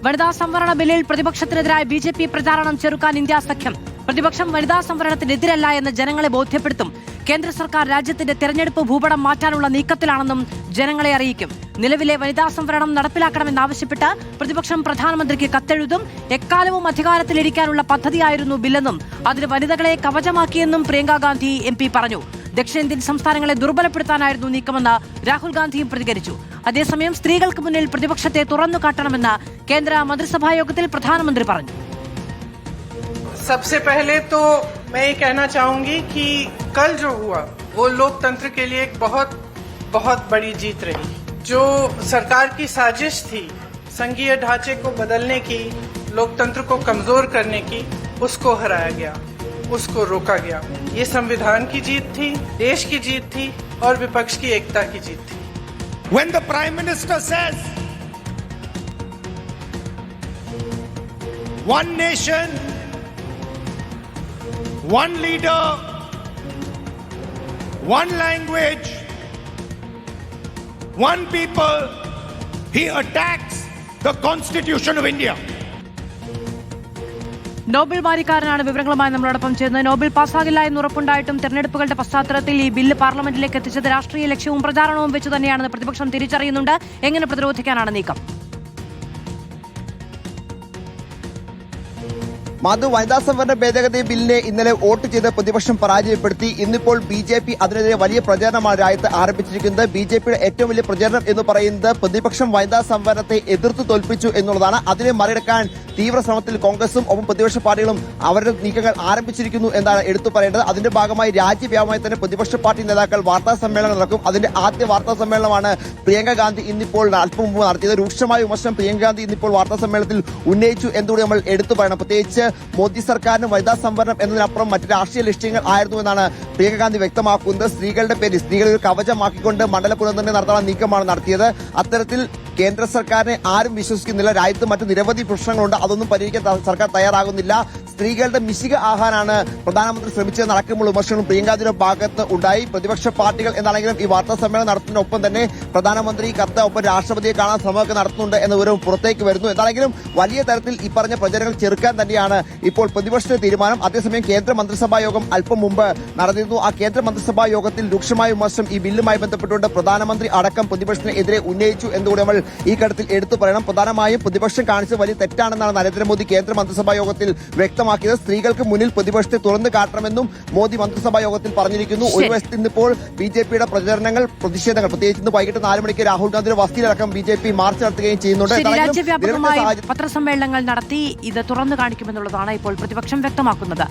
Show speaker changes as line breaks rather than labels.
വനിതാ സംവരണ ബില്ലിൽ പ്രതിപക്ഷത്തിനെതിരായ ബിജെപി പ്രചാരണം ചെറുക്കാൻ ഇന്ത്യ സഖ്യം. പ്രതിപക്ഷം വനിതാ സംവരണത്തിനെതിരല്ല എന്ന് ജനങ്ങളെ ബോധ്യപ്പെടുത്തും. കേന്ദ്ര സർക്കാർ രാജ്യത്തിന്റെ തെരഞ്ഞെടുപ്പ് ഭൂപടം മാറ്റാനുള്ള നീക്കത്തിലാണെന്നും ജനങ്ങളെ അറിയിക്കും. നിലവിലെ വനിതാ സംവരണം നടപ്പിലാക്കണമെന്നാവശ്യപ്പെട്ട് പ്രതിപക്ഷം പ്രധാനമന്ത്രിക്ക് കത്തെഴുതും. എക്കാലവും അധികാരത്തിലിരിക്കാനുള്ള പദ്ധതിയായിരുന്നു ബില്ലെന്നും അതിന് വനിതകളെ കവചമാക്കിയെന്നും പ്രിയങ്ക ഗാന്ധി MP പറഞ്ഞു. ദക്ഷിണേന്ത്യൻ സംസ്ഥാനങ്ങളെ ദുർബലപ്പെടുത്താനായിരുന്നു നീക്കമെന്ന് രാഹുൽ ഗാന്ധിയും പ്രതികരിച്ചു. അതേസമയം സ്ത്രീകൾക്ക് മുന്നിൽ പ്രതിപക്ഷത്തെ തുറന്നു കാട്ടണമെന്ന് കേന്ദ്ര മന്ത്രിസഭാ യോഗത്തിൽ പ്രധാനമന്ത്രി പറഞ്ഞു.
सबसे पहले तो मैं ये कहना चाहूंगी कि कल जो हुआ वो लोकतंत्र के लिए एक बहुत बहुत बड़ी जीत रही. जो सरकार की साजिश थी संघीय ढांचे को बदलने की, लोकतंत्र को कमजोर करने की, उसको हराया गया, उसको रोका गया. ये संविधान की जीत थी, देश की जीत थी और विपक्ष की एकता की जीत थी.
When the Prime Minister says one nation, one leader, one language, one people, he attacks the Constitution of India.
നോബൽ വാരിക്കാരനാണ് വിവരങ്ങളുമായി നമ്മളോടൊപ്പം ചേർന്നത്. നോബൽ പാസ്സാകില്ല എന്ന് ഉറപ്പുണ്ടായിട്ടും തെരഞ്ഞെടുപ്പുകളുടെ പശ്ചാത്തലത്തിൽ ഈ ബില്ല് പാർലമെന്റിലേക്ക് എത്തിച്ചത് രാഷ്ട്രീയ ലക്ഷ്യവും പ്രചാരണവും വെച്ച് തന്നെയാണെന്ന് പ്രതിപക്ഷം തിരിച്ചറിയുന്നുണ്ട്. എങ്ങനെ പ്രതിരോധിക്കാനാണ് നീക്കം?
മധു, വനിതാ സംവരണ ഭേദഗതി ബില്ലിനെ ഇന്നലെ വോട്ട് ചെയ്ത് പ്രതിപക്ഷം പരാജയപ്പെടുത്തി. ഇന്നിപ്പോൾ BJP അതിനെതിരെ വലിയ പ്രചാരണമാണ് രാജ്യത്ത് ആരംഭിച്ചിരിക്കുന്നത്. BJPയുടെ ഏറ്റവും വലിയ പ്രചാരണം എന്ന് പറയുന്നത് പ്രതിപക്ഷം വനിതാ സംവരണത്തെ എതിർത്ത് തോൽപ്പിച്ചു എന്നുള്ളതാണ്. അതിനെ മറികടക്കാൻ തീവ്ര ശ്രമത്തിൽ കോൺഗ്രസും ഒപ്പം പ്രതിപക്ഷ പാർട്ടികളും അവരുടെ നീക്കങ്ങൾ ആരംഭിച്ചിരിക്കുന്നു എന്നാണ് എടുത്തു പറയേണ്ടത്. അതിന്റെ ഭാഗമായി രാജ്യവ്യാപകമായി തന്നെ പ്രതിപക്ഷ പാർട്ടി നേതാക്കൾ വാർത്താ സമ്മേളനം നടക്കും. അതിന്റെ ആദ്യ വാർത്താ സമ്മേളനമാണ് പ്രിയങ്ക ഗാന്ധി ഇന്നിപ്പോൾ അല്പം മുമ്പ് നടത്തിയത്. രൂക്ഷമായ വിമർശനം പ്രിയങ്ക ഗാന്ധി ഇന്നിപ്പോൾ വാർത്താ സമ്മേളനത്തിൽ ഉന്നയിച്ചു എന്നുകൂടി നമ്മൾ എടുത്തു പറയണം. പ്രത്യേകിച്ച് മോദി സർക്കാരിന് വനിതാ സംവരണം എന്നതിനപ്പുറം മറ്റ് രാഷ്ട്രീയ ലക്ഷ്യങ്ങൾ ആയിരുന്നു എന്നാണ് പ്രിയങ്ക ഗാന്ധി വ്യക്തമാക്കുന്നത്. സ്ത്രീകളുടെ പേരിൽ സ്ത്രീകളെ ഒരു കവചമാക്കിക്കൊണ്ട് മണ്ഡല പുനർനിർണ്ണയം നടത്താനുള്ള നീക്കമാണ് നടത്തിയത്. അത്തരത്തിൽ കേന്ദ്ര സർക്കാരിനെ ആരും വിശ്വസിക്കുന്നില്ല. രാജ്യത്ത് മറ്റ് നിരവധി പ്രശ്നങ്ങളുണ്ട്, അതൊന്നും പരിഹരിക്കാൻ സർക്കാർ തയ്യാറാകുന്നില്ല. സ്ത്രീകളുടെ മിശിക ആഹാനാണ് പ്രധാനമന്ത്രി ശ്രമിച്ചത് അടക്കമുള്ള വിമർശനങ്ങളും പ്രിയങ്കാജിയുടെ ഭാഗത്ത് ഉണ്ടായി. പ്രതിപക്ഷ പാർട്ടികൾ എന്നാണെങ്കിലും ഈ വാർത്താ സമ്മേളനം നടത്തുന്നതിനൊപ്പം തന്നെ പ്രധാനമന്ത്രി കത്ത് ഒപ്പം രാഷ്ട്രപതിയെ കാണാൻ ശ്രമമൊക്കെ നടത്തുന്നുണ്ട് എന്ന വിവരവും പുറത്തേക്ക് വരുന്നു. എന്താണെങ്കിലും വലിയ തരത്തിൽ ഈ പറഞ്ഞ പ്രചരണങ്ങൾ ചെറുക്കാൻ തന്നെയാണ് ഇപ്പോൾ പ്രതിപക്ഷത്തിന്റെ തീരുമാനം. അതേസമയം കേന്ദ്ര മന്ത്രിസഭാ യോഗം അല്പം മുമ്പ് നടന്നിരുന്നു. ആ കേന്ദ്ര മന്ത്രിസഭാ യോഗത്തിൽ രൂക്ഷമായ വിമർശനം ഈ ബില്ലുമായി ബന്ധപ്പെട്ടുകൊണ്ട് പ്രധാനമന്ത്രി അടക്കം പ്രതിപക്ഷത്തിനെതിരെ ഉന്നയിച്ചു എന്നുകൂടി നമ്മൾ ഈ ഘട്ടത്തിൽ എടുത്തു പറയണം. പ്രധാനമായും പ്രതിപക്ഷം കാണിച്ചത് വലിയ തെറ്റാണെന്നാണ് നരേന്ദ്രമോദി കേന്ദ്ര മന്ത്രിസഭാ യോഗത്തിൽ വ്യക്തമാക്കിയത്. സ്ത്രീകൾക്ക് മുന്നിൽ പ്രതിപക്ഷത്തെ തുറന്നു കാട്ടണമെന്നും മോദി മന്ത്രിസഭാ യോഗത്തിൽ പറഞ്ഞിരിക്കുന്നു. ഒരു വശത്ത് ഇന്നിപ്പോൾ BJPയുടെ പ്രചരണങ്ങൾ, പ്രതിഷേധങ്ങൾ, പ്രത്യേകിച്ച് ഇന്ന് വൈകിട്ട് 4 മണിക്ക് രാഹുൽ ഗാന്ധിയുടെ വസതിയിലടക്കം BJP മാർച്ച് നടത്തുകയും ചെയ്യുന്നുണ്ട്.
രാജ്യവ്യാപകമായി പത്രസമ്മേളനങ്ങൾ നടത്തി ഇത് തുറന്നു കാണിക്കുമെന്നുള്ളതാണ് ഇപ്പോൾ പ്രതിപക്ഷം വ്യക്തമാക്കുന്നത്.